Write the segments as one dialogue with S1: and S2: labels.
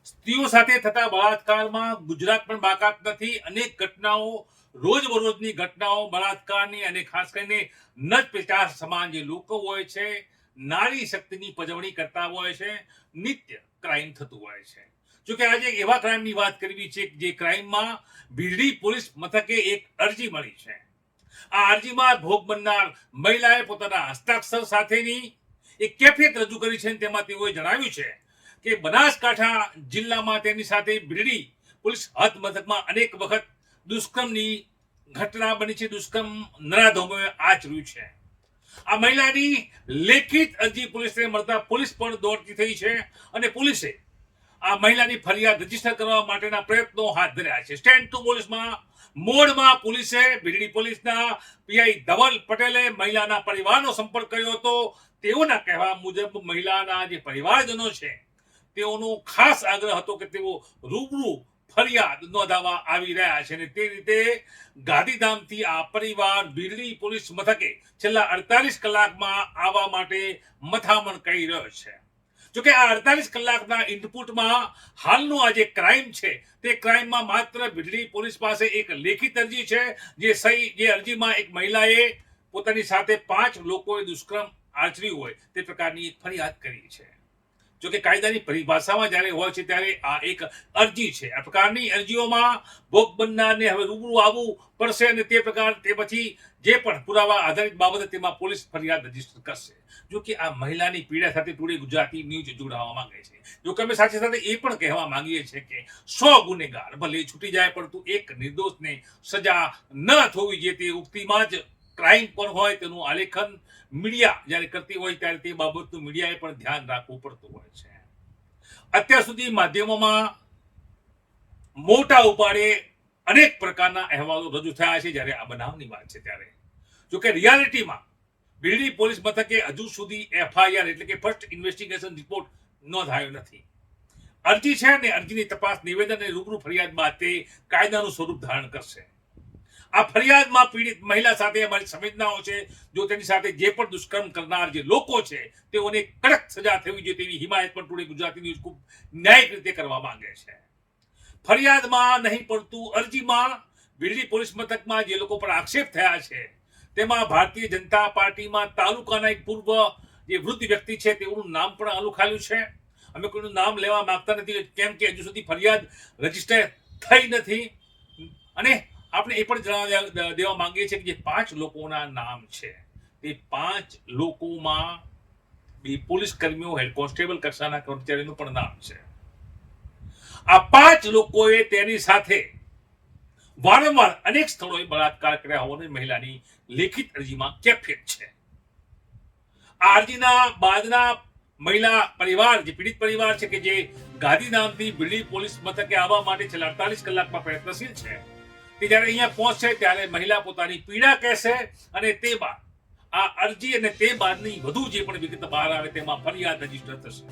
S1: સ્ત્રીઓ સાથે થતા બળાત્કારમાં ગુજરાત પણ બાકાત નથી. અનેક ઘટનાઓ, રોજબરોજની ઘટનાઓ બળાત્કારની અને ખાસ કરીને નજ પેચાર સમાન જે લોકો હોય છે, નારી શક્તિની પજવણી કરતા હોય છે, નિત્ય ક્રાઇમ થતું હોય છે. જોકે આજે એવા ક્રાઇમની વાત કરવી છે જે ક્રાઇમમાં બિરડી પોલીસ મથકે એક અરજી મળી છે. આ અરજીમાં ભોગ બનનાર મહિલાએ પોતાના હસ્તાક્ષર સાથેની એક કેફિયત રજૂ કરી છે. તેમાં તેઓએ જણાવ્યું છે કે બનાસકાંઠા જિલ્લામાં તેની સાથે બિરડી પોલીસ હદ મથકમાં અનેક વખત દુષ્કર્મની ઘટના બની છે, દુષ્કર્મ નરાધમોએ આચર્યું છે. આ મહિલાની લેખિત અરજી પોલીસને મળતા પોલીસ પણ દોડતી થઈ છે અને પોલીસે આ મહિલાની ફરિયાદ રજીસ્ટર કરવા માટેના પ્રયત્નો હાથ ધર્યા છે. સ્ટેન્ડ ટુ પોલીસમાં મોડમાં પોલીસે બિરડી પોલીસના પીઆઈ ધવલ પટેલે મહિલાના પરિવારનો સંપર્ક કર્યો હતો. તેઓના કહેવા મુજબ મહિલાના જે પરિવારજનો છે તેઓનો ખાસ આગ્રહ હતો કે તેઓ રૂબરૂ ફરિયાદ નોંધાવવા આવી રહ્યા છે અને તે રીતે ગાંધીધામથી આ પરિવાર બિરડી પોલીસ મથકે છેલ્લા 48 કલાકમાં આવવા માટે મથામણ કરી રહ્યો છે. જોકે આ 48 કલાકના ઇનપુટમાં હાલનો આ જે ક્રાઇમ છે તે ક્રાઇમમાં માત્ર બિરડી પોલીસ પાસે એક લેખિત અરજી છે જે અરજીમાં એક મહિલાએ પોતાની સાથે 5 લોકોએ દુષ્કર્મ આચર્યું હોય તે પ્રકારની એક ફરિયાદ કરી છે. જોકે કાયદાની પરિભાષામાં જ્યારે હોય છે ત્યારે આ એક અરજી છે. આ પ્રકારની અરજીઓમાં ભોગ બનનારને હવે રૂબરૂ આવવું પડશે અને તે પછી જે પણ પુરાવા આધારિત બાબતે તેમાં પોલીસ ફરિયાદ રજીસ્ટર કરશે. જોકે આ મહિલાની પીડા સાથે ટુડે ગુજરાતી ન્યૂઝ જોડાવા માંગે છે. જોકે અમે સાથે સાથે એ પણ કહેવા માંગીએ છીએ કે 100 ગુનેગાર ભલે છૂટી જાય પરંતુ એક નિર્દોષને સજા ન થવી જોઈએ તે ઉક્તિમાં જ ક્રાઇમ પણ હોય તેનું આલેખન મીડિયા જ્યારે કરતી હોય ત્યારે તે બાબતનું મીડિયાએ પણ ધ્યાન રાખવું પડતું હોય છે. અત્યાર સુધી માધ્યમોમાં મોટા ઉપાડે અનેક પ્રકારના અહેવાલો રજૂ થયા છે જ્યારે આ બનાવની વાત છે ત્યારે. જોકે રિયાલિટીમાં બિરડી પોલીસ મથકે હજુ સુધી એફઆઈઆર એટલે કે ફર્સ્ટ ઇન્વેસ્ટિગેશન રિપોર્ટ નોંધાયો નથી. અરજી છે ને અરજીની તપાસ નિવેદન અને રૂબરૂ ફરિયાદ બાદ તે કાયદાનું સ્વરૂપ ધારણ કરશે. આ ફરિયાદમાં પીડિત મહિલા સાથે અમારી સંવેદનાઓ છે. જો તેની સાથે જે પણ દુષ્કર્મ કરનાર જે લોકો છે તેઓને કડક સજા થવી જોઈએ તેવી હિમાયત પણ ટુડે ગુજરાતી ન્યૂઝ ખૂબ ન્યાયિક રીતે કરવા માંગે છે. ફરિયાદમાં નહીં પડતું અરજીમાં બિરડી પોલીસ મથકમાં જે લોકો પર આક્ષેપ થયા છે તેમાં ભારતીય જનતા પાર્ટીમાં તાલુકાના એક પૂર્વ જે વૃદ્ધ વ્યક્તિ છે તેઓનું નામ પણ અલુખાયેલું છે. અમે કોઈનું નામ લેવા માંગતા નથી કેમ કે હજુ સુધી ફરિયાદ રજીસ્ટર થઈ નથી. અને આપણે એ પણ જણાવી દેવા માંગીએ છીએ કે જે 5 લોકોના નામ છે તે 5 લોકોમાં બે પોલીસ કર્મીઓ હેડ કોન્સ્ટેબલ કક્ષાના કર્મચારીનું પણ નામ છે. આ 5 લોકોએ તેની સાથે વારંવાર અનેક સ્થળોએ બળાત્કાર કર્યા હોવાની મહિલાની લેખિત અરજીમાં કેફિયત છે. આ અરજીના બાદના મહિલા પરિવાર જે પીડિત પરિવાર છે કે જે ગાંધીધામથી બિરડી પોલીસ મથકે આવવા માટે છેલ્લા 48 કલાકમાં પ્રયત્નશીલ છે કે જ્યારે અહીંયા પહોંચશે ત્યારે મહિલા પોતાની પીડા કહેશે અને તે બાદ આ અરજી અને તે બાદની વધુ જે પણ વિગત બહાર આવે તેમાં ફરિયાદ રજીસ્ટર થશે.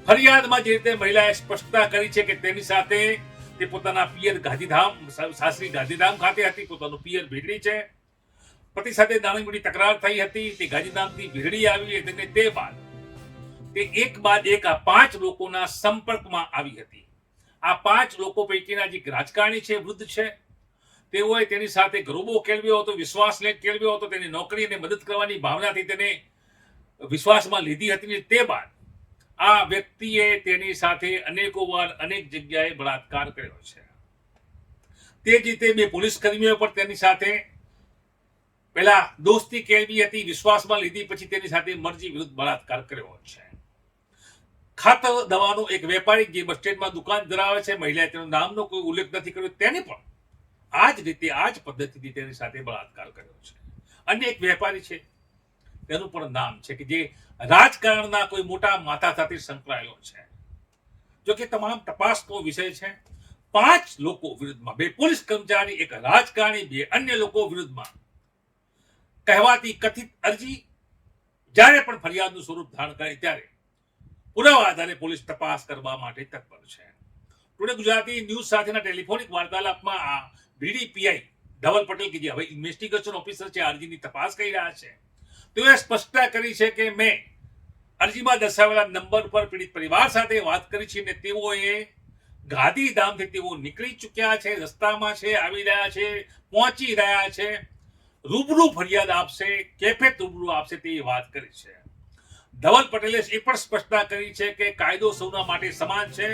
S1: ફરિયાદમાં જે રીતે મહિલાએ સ્પષ્ટતા કરી છે કે તેની સાથે તે પોતાના પિયર ગાંધીધામ સાસરી ગાંધીધામ ખાતે હતી, પોતાનું પિયર બિરડી છે. પતિ સાથે નાની મોટી તકરાર થઈ હતી, તે ગાંધીધામથી બિરડી આવી અને તે બાદ તે એક બાદ એક આ 5 લોકોના સંપર્કમાં આવી હતી. આ 5 લોકો પૈકીના જે રાજકારણી છે, વૃદ્ધ છે, તેઓએ તેની સાથે ગરોબો કેળવ્યો હતો, વિશ્વાસ કેળવ્યો હતો, તેની નોકરી અને મદદ કરવાની ભાવનાથી તેને વિશ્વાસમાં લીધી હતી. તે બાદ આ વ્યક્તિએ તેની સાથે અનેકો વાર અનેક જગ્યાએ બળાત્કાર કર્યો છે. તે જ રીતે બે પોલીસ કર્મીઓ પર તેની સાથે પહેલા દોસ્તી કેળવી હતી, વિશ્વાસમાં લીધી, પછી તેની સાથે મરજી વિરુદ્ધ બળાત્કાર કર્યો છે. ખાતર દવાનો એક વેપારી જે બસ સ્ટેન્ડમાં દુકાન ધરાવે છે, મહિલાએ તેનું નામનો કોઈ ઉલ્લેખ નથી કર્યો, તેને પણ આ જ રીતે આ જ પદ્ધતિથી તેની સાથે બળાત્કાર કર્યો છે. અન્ય એક વેપારી છે તેનું પણ નામ છે કે જે રાજકારણના કોઈ મોટા માથા સાથે સંકળાયેલો છે. જોકે તમામ તપાસનો વિષય છે. 5 લોકો વિરુદ્ધમાં 2 પોલીસ કર્મચારી, એક રાજકારણી, 2 અન્ય લોકો વિરુદ્ધમાં કહેવાતી કથિત અરજી જ્યારે પણ ફરિયાદનું સ્વરૂપ ધારણ કરે ત્યારે પુરાવા આધારે પોલીસ તપાસ કરવા માટે તત્પર છે. ટુડે ગુજરાતી ન્યૂઝ સાથેના ટેલિફોનિક વાર્તાલાપમાં આ બિરડી પીઆઈ ધવલ પટેલ કે જે હવે ઇન્વેસ્ટિગેશન ઓફિસર છે, અરજીની તપાસ કરી રહ્યા છે, તેઓએ સ્પષ્ટતા કરી છે કે મેં અરજીમાં દર્શાવેલા નંબર પર પીડિત પરિવાર સાથે વાત કરી છે અને તેઓએ ગાંધીધામથી તેઓ નીકળી ચૂક્યા છે, રસ્તામાં છે, આવી રહ્યા છે, પહોંચી રહ્યા છે, રૂબરૂ ફરિયાદ આપશે, કેફે રૂબરૂ આપશે તેવી વાત કરી છે. ધવલ પટેલે એ પણ સ્પષ્ટતા કરી છે કે કાયદો સૌના માટે સમાન છે,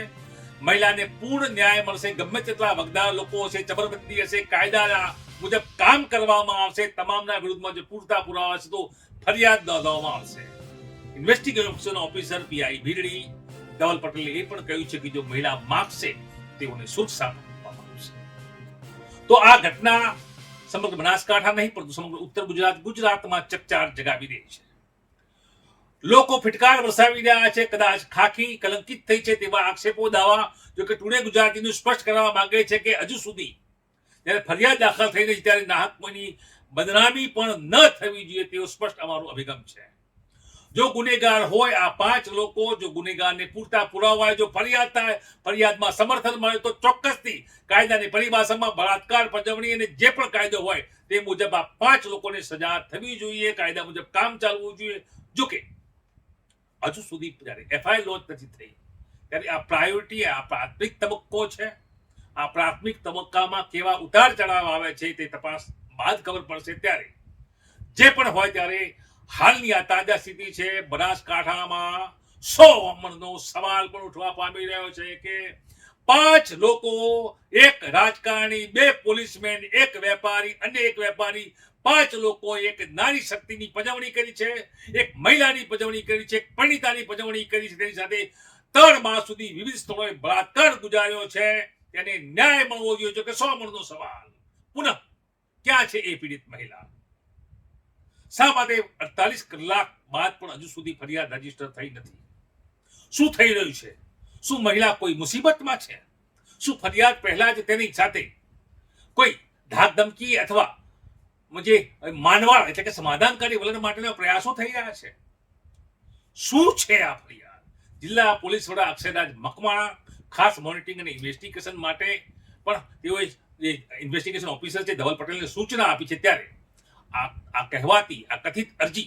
S1: મહિલાને પૂર્ણ ન્યાય મળશે, ગમે તેટલા વગદાર લોકો હશે, જબરબંધી હશે, કાયદાના મુજબ કામ કરવામાં આવશે, તમામના વિરુદ્ધમાં જો પૂરતા પુરાવા છે તો ફરિયાદ નોંધવામાં આવશે. ઇન્વેસ્ટિગેશન ઓફિસર પીઆઈ ભીડડી ધવલ પટેલે એ પણ કહ્યું છે કે જો મહિલા માગશે તેઓને સુરક્ષા આપવામાં આવશે. તો આ ઘટના સમગ્ર બનાસકાંઠા નહીં પરંતુ સમગ્ર ઉત્તર ગુજરાતમાં ચકચાર જગાવી રહી છે. લોકો ફિટકાર વરસાવી રહ્યા છે, કદાચ ખાખી કલંકિત થઈ છે તેવા આક્ષેપો દાવા. જો કે ટુડે ગુજરાતીનું સ્પષ્ટ કરવા માંગે છે કે હજુ સુધી જ્યારે ફરિયાદ દાખલ થઈ રહી છે ત્યારે નાહકની બદનામી પણ ન થવી જોઈએ તેવો સ્પષ્ટ અમારો અભિગમ છે. જો ગુનેગાર હોય આ 5 લોકો, જો ગુનેગારને પૂરતા પુરાવા હોય, જો ફરિયાદ થાય, ફરિયાદમાં સમર્થન મળે તો ચોક્કસથી કાયદાની પરિભાષામાં બળાત્કાર, પજવણી અને જે પણ કાયદો હોય તે મુજબ આ 5 લોકોને સજા થવી જોઈએ, કાયદા મુજબ કામ ચાલવું જોઈએ. જો કે હજુ સુધી જ્યારે એફઆઈઆર લોન્ચ નથી થઈ ત્યારે આ પ્રાયોરિટી, આ પ્રાથમિક તબક્કો છે. આ પ્રાથમિક તબક્કામાં કેવા ઉતાર ચઢાવ આવે છે તે તપાસ બાદ ખબર પડશે. ત્યારે જે પણ હોય ત્યારે હાલની આ તાજા સ્થિતિ છે. બનાસકાંઠામાં 100 અમણનો સવાલ પણ ઉઠવા પામી રહ્યો છે કે 5 લોકો, એક રાજકારણી, 2 પોલીસમેન, એક વેપારી, અન્ય એક વેપારી, 5 લોકો એક નારી શક્તિની પજવણી કરી છે, એક મહિલાની પજવણી કરી છે, એક પરિણીતાની પજવણી કરી છે, તેની સાથે 3 માસ સુધી વિવિધ સ્થળોએ બળાત્કાર ગુજાર્યો છે. તેને ન્યાય મળવો જોઈએ. કે 100 અમણનો સવાલ પુનઃ ક્યાં છે એ પીડિત મહિલા? શા માટે 48 કલાક બાદ પણ હજુ સુધી ફરિયાદ રજીસ્ટર થઈ નથી? શું થઈ રહ્યું છે? શું મહિલા કોઈ મુસીબતમાં છે? શું ફરિયાદ પહેલા જ તેની સાથે કોઈ ધાક ધમકી અથવા માનવાળ એટલે કે સમાધાનકારી વલણ માટેના પ્રયાસો થઈ રહ્યા છે? શું છે આ ફરિયાદ? જિલ્લા પોલીસ વડા અક્ષયરાજ મકવાણા ખાસ મોનિટરિંગ અને ઇન્વેસ્ટિગેશન માટે પણ તેઓએ ઇન્વેસ્ટિગેશન ઓફિસર છે ધવલ પટેલને સૂચના આપી છે. ત્યારે આ કહેવાતી આ કથિત અરજી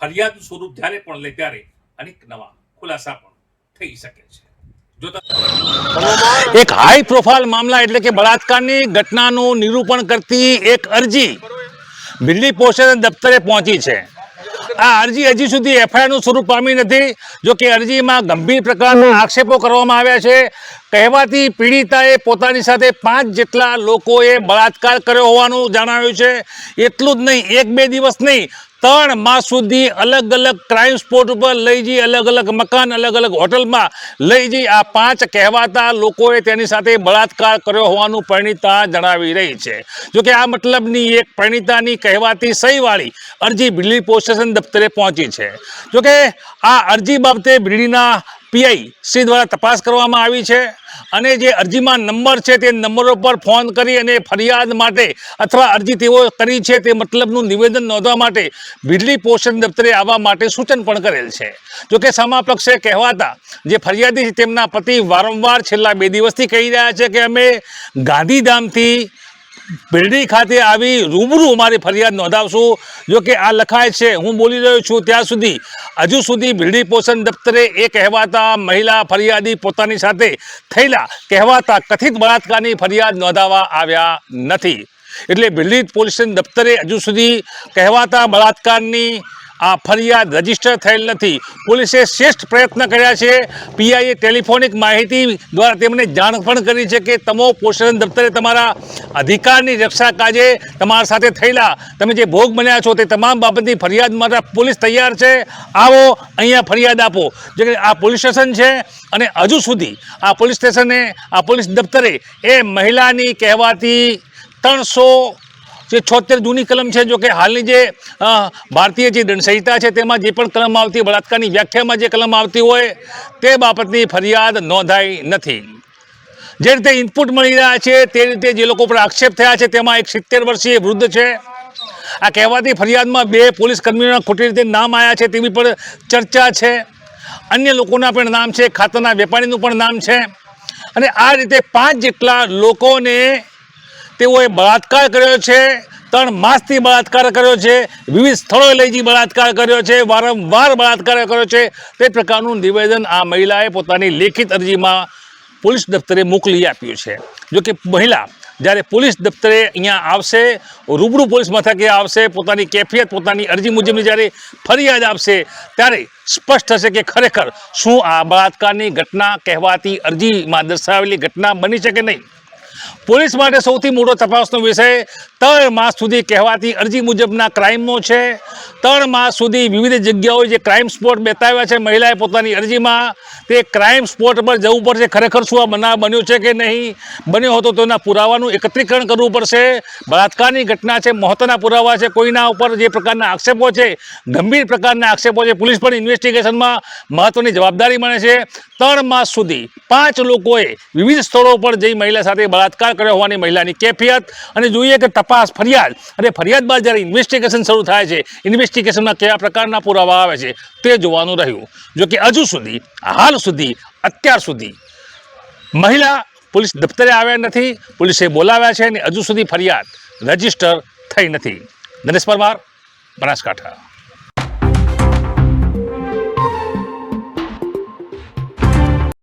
S1: ફરિયાદનું સ્વરૂપ જ્યારે પણ લે ત્યારે અનેક નવા ખુલાસા પણ થઈ શકે છે. એક હાઈ પ્રોફાઇલ મામલા એટલે કે બળાત્કારની ઘટનાનું નિરૂપણ કરતી એક અરજી દિલ્હી પોસ્ટ દફતરે પહોંચી છે. આ અરજી હજી સુધી એફઆઈઆરનું સ્વરૂપ પામી નથી. જો કે અરજીમાં ગંભીર પ્રકારના આક્ષેપો કરવામાં આવ્યા છે. કહેવાતી પીડિતાએ પોતાની સાથે 5 જેટલા લોકોએ બળાત્કાર કર્યો હોવાનું જણાવ્યું છે. એટલું જ નહીં, 1-2 દિવસ નહીં, 3 માસ સુધી અલગ અલગ ક્રાઇમ સ્પોટ ઉપર લઈ જઈ, અલગ અલગ મકાન, અલગ અલગ હોટલમાં લઈ જઈ આ 5 કહેવાતા લોકોએ તેની સાથે બળાત્કાર કર્યો હોવાનું પરિણીતા જણાવી રહી છે. જોકે આ મતલબની એક પરિણીતાની કહેવાતી સહીવાળી અરજી દિલ્હી પોલીસ સ્ટેશન દફતરે પહોંચી છે. જોકે આ અરજી બાબતે દિલ્હીના પીઆઈ શ્રી દ્વારા તપાસ કરવામાં આવી છે અને જે અરજીમાં નંબર છે તે નંબરો પર ફોન કરી અને ફરિયાદ માટે અથવા અરજી તેઓ કરી છે તે મતલબનું નિવેદન નોંધવા માટે દિલ્હી પોસ્ટ દફતરે આવવા માટે સૂચન પણ કરેલ છે. જોકે સામા પક્ષે કહેવાતા જે ફરિયાદી છે તેમના પતિ વારંવાર છેલ્લા 2 દિવસથી કહી રહ્યા છે કે અમે ગાંધીધામથી બિલ્ડી ખાતે આવી રૂબરૂ અમારી ફરિયાદ નોંધાવશું. જો કે આ લખાય છે, હું બોલી રહ્યો છું ત્યાં સુધી હજુ સુધી બિલ્ડી પોષણ દફતરે એ કહેવાતા મહિલા ફરિયાદી પોતાની સાથે થયેલા કહેવાતા કથિત બળાત્કારની ફરિયાદ નોંધાવવા આવ્યા નથી. એટલે બિલ્ડી પોલીસ દફતરે હજુ સુધી કહેવાતા બળાત્કારની આ ફરિયાદ રજીસ્ટર થયેલ નથી. પોલીસે શ્રેષ્ઠ પ્રયત્ન કર્યા છે. પીઆઈએ ટેલિફોનિક માહિતી દ્વારા તેમને જાણ પણ કરી છે કે તમે પોસ્ટ દફતરે તમારા અધિકારની રક્ષા કાજે તમારા સાથે થયેલા તમે જે ભોગ બન્યા છો તે તમામ બાબતની ફરિયાદ માટે પોલીસ તૈયાર છે. આવો અહીંયા ફરિયાદ આપો. જે આ પોલીસ સ્ટેશન છે અને હજુ સુધી આ પોલીસ સ્ટેશને આ પોલીસ દફતરે એ મહિલાની કહેવાતી 376 જૂની કલમ છે. જો કે હાલની જે ભારતીય જે દંડ સંહિતા છે તેમાં જે પણ કલમ આવતી બળાત્કારની વ્યાખ્યામાં જે કલમ આવતી હોય તે બાબતની ફરિયાદ નોંધાઈ નથી. જે રીતે ઇનપુટ મળી રહ્યા છે તે રીતે જે લોકો પર આક્ષેપ થયા છે તેમાં એક 70 વર્ષીય વૃદ્ધ છે. આ કહેવાતી ફરિયાદમાં 2 પોલીસ કર્મીઓના ખોટી રીતે નામ આવ્યા છે તેવી પણ ચર્ચા છે. અન્ય લોકોના પણ નામ છે, ખાતરના વેપારીનું પણ નામ છે. અને આ રીતે 5 જેટલા લોકોને તેઓએ બળાત્કાર કર્યો છે.
S2: 3 માસથી બળાત્કાર કર્યો છે, વિવિધ સ્થળોએ લઈ જઈ બળાત્કાર કર્યો છે, વારંવાર બળાત્કાર કર્યો છે, તે પ્રકારનું નિવેદન આ મહિલાએ પોતાની લેખિત અરજીમાં પોલીસ દફતરે મોકલી આપ્યું છે. જોકે મહિલા જ્યારે પોલીસ દફતરે અહીંયા આવશે, રૂબરૂ પોલીસ મથકે આવશે, પોતાની કેફિયત પોતાની અરજી મુજબની જ્યારે ફરિયાદ આપશે ત્યારે સ્પષ્ટ થશે કે ખરેખર શું આ બળાત્કારની ઘટના કહેવાતી અરજીમાં દર્શાવેલી ઘટના બની છે કે નહીં. પોલીસ માટે સૌથી મોટો તપાસનો વિષય 3 માસ સુધી કહેવાતી અરજી મુજબના ક્રાઇમનો છે. 3 માસ સુધી વિવિધ જગ્યાઓએ જે ક્રાઇમ સ્પોટ બતાવ્યા છે મહિલાએ પોતાની અરજીમાં, તે ક્રાઇમ સ્પોટ પર જવું પડશે. ખરેખર શું આ બનાવ બન્યો છે કે નહીં બન્યો હતો તેના પુરાવાનું એકત્રીકરણ કરવું પડશે. બળાત્કારની ઘટના છે, મહત્વના પુરાવા છે, કોઈના ઉપર જે પ્રકારના આક્ષેપો છે, ગંભીર પ્રકારના આક્ષેપો છે, પોલીસ પણ ઇન્વેસ્ટિગેશનમાં મહત્વની જવાબદારી બને છે. 3 માસ સુધી 5 લોકોએ વિવિધ સ્થળો પર જઈ મહિલા સાથે બળાત્કાર કર્યો હોવાની મહિલાની કેફિયત, અને જોઈએ કે તપાસ ફરિયાદ અને ફરિયાદ બાદ જ્યારે ઇન્વેસ્ટિગેશન શરૂ થાય છે, ઇન્વેસ્ટિગેશનમાં કયા પ્રકારના પુરાવા આવે છે તે જોવાનું રહ્યું. જોકે હજુ સુધી હાલ સુધી અત્યાર સુધી મહિલા પોલીસ દફતરે આવ્યા નથી, પોલીસે બોલાવ્યા છે અને હજુ સુધી ફરિયાદ રજીસ્ટર થઈ નથી. ગણેશ પરમાર, બનાસકાંઠા.